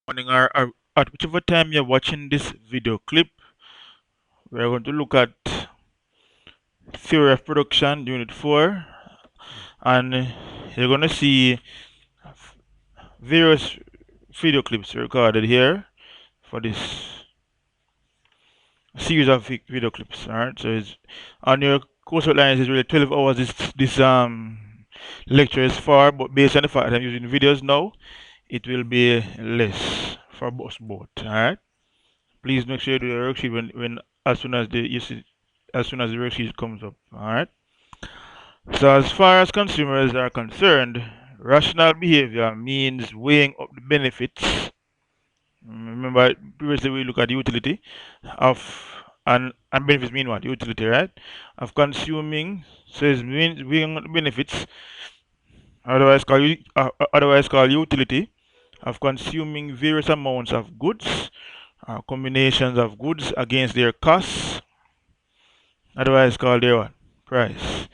Morning or at whichever time you're watching this video clip, we're going to look at theory of production, unit 4, and you're going to see various video clips recorded here for this series of video clips. All right, so it's on your course outlines is really 12 hours. This lecture is for, but based on the fact that I'm using videos now, it will be less for both. All right. Please make sure you do the worksheet when as soon as as soon as the worksheet comes up. All right. So as far as consumers are concerned, rational behavior means weighing up the benefits. Remember previously we look at utility of and benefits mean what? Utility, right? Of consuming. So it means weighing up the benefits, otherwise called utility of consuming various amounts of goods, combinations of goods against their costs, otherwise called their what? Price.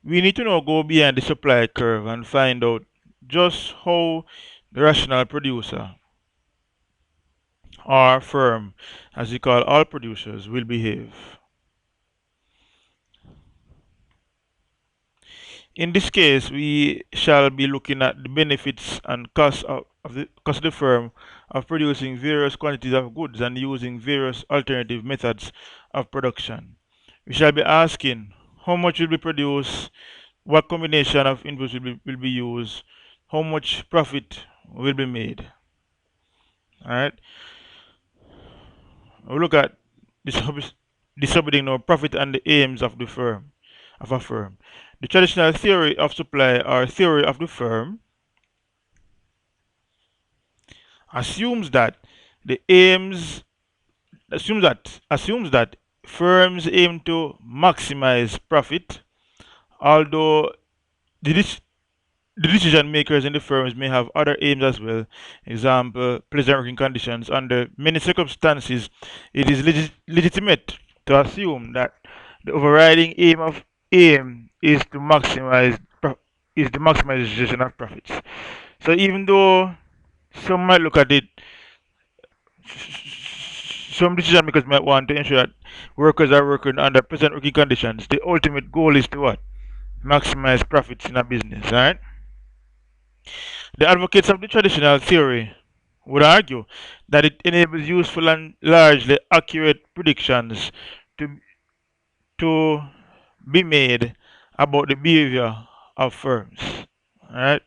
We need to now go behind the supply curve and find out just how the rational producer or firm, as we call all producers, will behave. In this case, we shall be looking at the benefits and costs of the firm of producing various quantities of goods and using various alternative methods of production. We shall be asking how much will be produced, what combination of inputs will be used, how much profit will be made. All right. We'll look at the subheading now, profit and the aims of a firm. The traditional theory of supply or theory of the firm assumes that the aims assumes that firms aim to maximize profit, although the, the decision makers in the firms may have other aims as well. Example, pleasant working conditions. Under many circumstances, it is legitimate to assume that the overriding aim is to is the maximization of profits. So even though some might look at it, some decision makers might want to ensure that workers are working under present working conditions. The ultimate goal is to what? Maximize profits in a business, right? The advocates of the traditional theory would argue that it enables useful and largely accurate predictions to, to be made about the behavior of firms. Alright?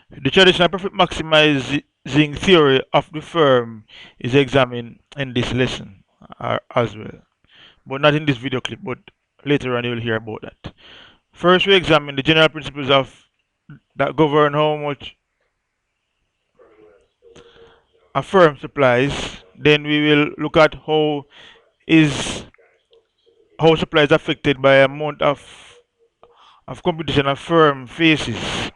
The traditional profit maximizing theory of the firm is examined in this lesson as well. But not in this video clip, but later on you will hear about that. First, we examine the general principles of that govern how much a firm supplies. Then we will look at is how supply is affected by amount of competition a firm faces.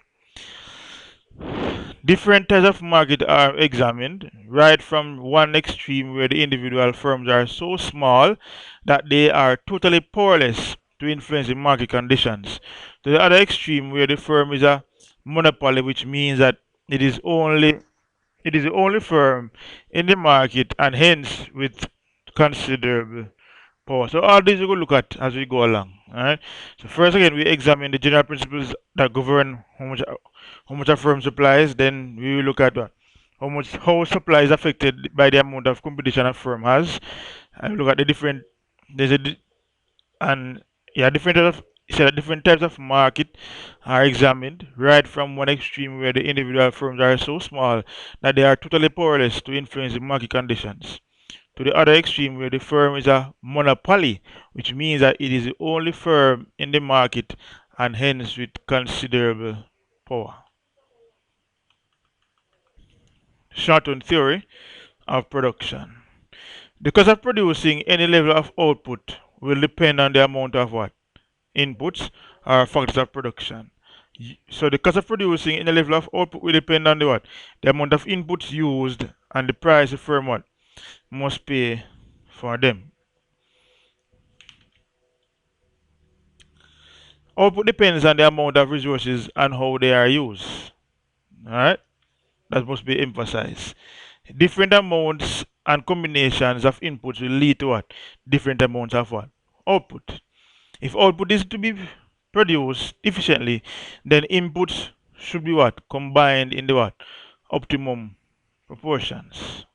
Different types of market are examined, right from one extreme where the individual firms are so small that they are totally powerless to influence the market conditions, to the other extreme where the firm is a monopoly, which means that it is only it is the only firm in the market and hence with considerable power. So all these we will look at as we go along. Alright. So first again we examine the general principles that govern how much a firm supplies, then we will look at how supply is affected by the amount of competition a firm has. And we look at the different there's a and yeah, different types of market are examined, right from one extreme where the individual firms are so small that they are totally powerless to influence the market conditions, to the other extreme where the firm is a monopoly, which means that it is the only firm in the market and hence with considerable power. Shortened theory of production. The cost of producing any level of output will depend on the amount of what? Inputs or factors of production. So the cost of producing any level of output will depend on the what? The amount of inputs used and the price the firm what? Must pay for them. Output depends on the amount of resources and how they are used. Alright? That must be emphasized. Different amounts and combinations of inputs will lead to what? Different amounts of what? Output. If output is to be produced efficiently, then inputs should be what? Combined in the what? Optimum proportions.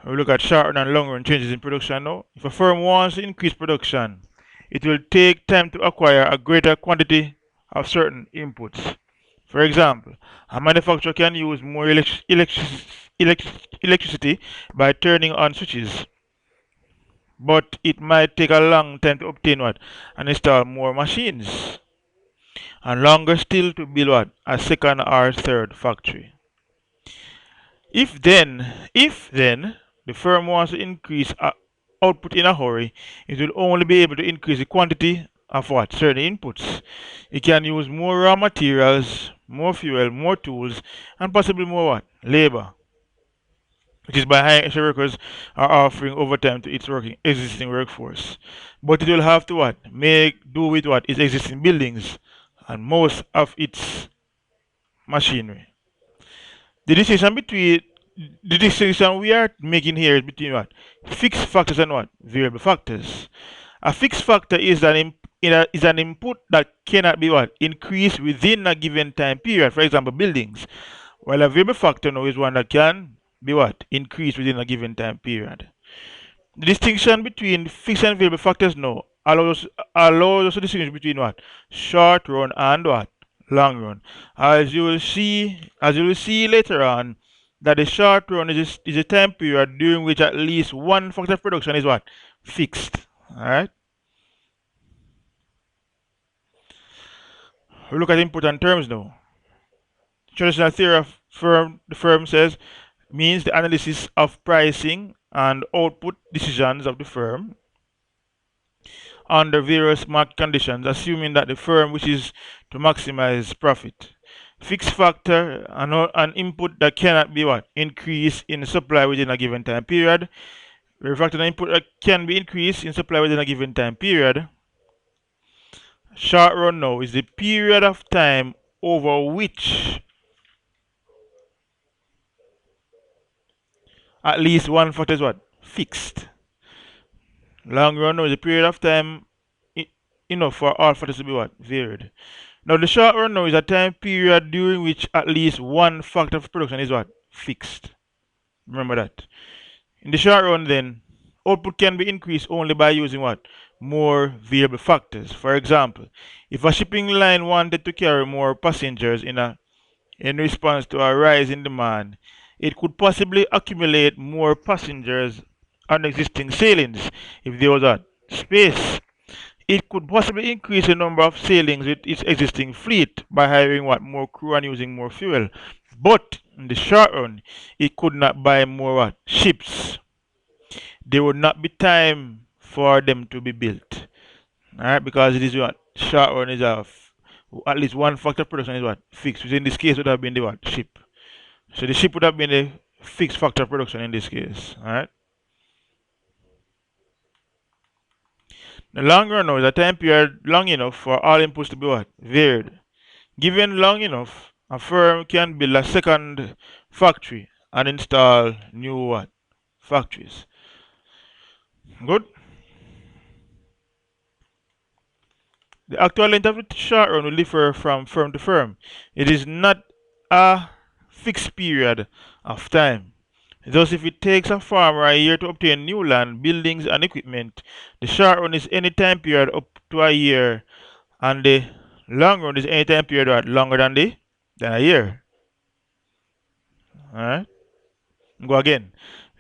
We look at short and long run changes in production now. If a firm wants to increase production, it will take time to acquire a greater quantity of certain inputs. For example, a manufacturer can use more electricity by turning on switches, but it might take a long time to obtain what? And install more machines, and longer still to build what? A second or third factory. If then the firm wants to increase output in a hurry, it will only be able to increase the quantity of what? Certain inputs. It can use more raw materials, more fuel, more tools, and possibly more what? Labor. Which is by hiring extra workers are offering overtime to its working existing workforce. But it will have to what? Make do with what? Its existing buildings and most of its machinery. The distinction between the distinction we are making here is between what? Fixed factors and what? Variable factors. A fixed factor is is an input that cannot be what? Increased within a given time period. For example, buildings. While a variable factor now is one that can be what? Increased within a given time period. The distinction between fixed and variable factors now allows us to distinguish between what? Short run and what? Long run. As you will see later on, that the short run is a time period during which at least one factor of production is what? Fixed. Alright? We look at important terms now. Traditional theory of the firm says means the analysis of pricing and output decisions of the firm under various market conditions, assuming that the firm wishes to maximize profit. Fixed factor, an input that cannot be what? Increased in supply within a given time period. Variable factor, an input that can be increased in supply within a given time period. Short run now is the period of time over which at least one factor is what? Fixed. Long run now is a period of time enough for all factors to be what? Varied. Now the short run now is a time period during which at least one factor of production is what? Fixed. Remember that. In the short run then, output can be increased only by using what? More variable factors. For example, if a shipping line wanted to carry more passengers in response to a rise in demand, it could possibly accumulate more passengers on existing sailings if there was a space. It could possibly increase the number of sailings with its existing fleet by hiring what? More crew and using more fuel. But in the short run, it could not buy more what? Ships. There would not be time for them to be built. Alright, because it is what? Short run is at least one factor of production is what? Fixed, which in this case would have been the what? Ship. So the ship would have been the fixed factor of production in this case. Alright. The long run now is a time period long enough for all inputs to be what? Varied. Given long enough, a firm can build a second factory and install new what? Factories. Good. The actual length of the short run will differ from firm to firm. It is not a fixed period of time. Thus, if it takes a farmer a year to obtain new land, buildings, and equipment, the short run is any time period up to a year, and the long run is any time period longer than a year. Alright? Go again.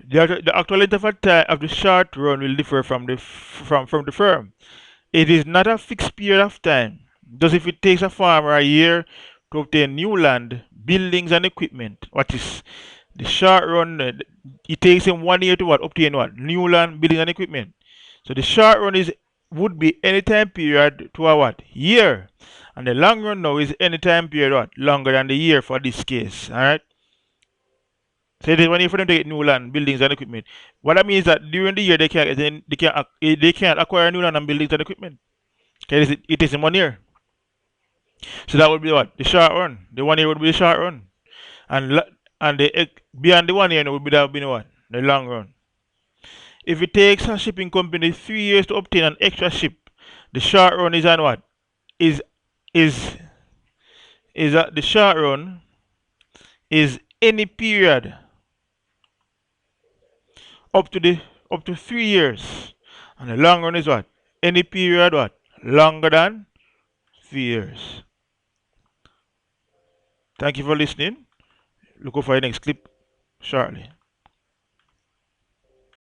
The actual length of, of the short run will differ from the firm. It is not a fixed period of time. Thus, if it takes a farmer a year to obtain new land, buildings, and equipment, what is the short run? It takes him 1 year to what? Obtain what? New land, buildings, and equipment. So the short run would be any time period to a what? Year. And the long run now is any time period what? Longer than the year for this case. Alright? So it is 1 year for them to get new land, buildings, and equipment. What that means is that during the year they can't acquire new land and buildings and equipment. Okay, it is in 1 year. So that would be what? The short run. The 1 year would be the short run. And And beyond the 1 year now would be that been what? The long run. If it takes a shipping company 3 years to obtain an extra ship, the short run is on what? Is is is that the short run is any period up to the up to 3 years. And the long run is what? Any period what? Longer than 3 years. Thank you for listening. Look out for your next clip shortly.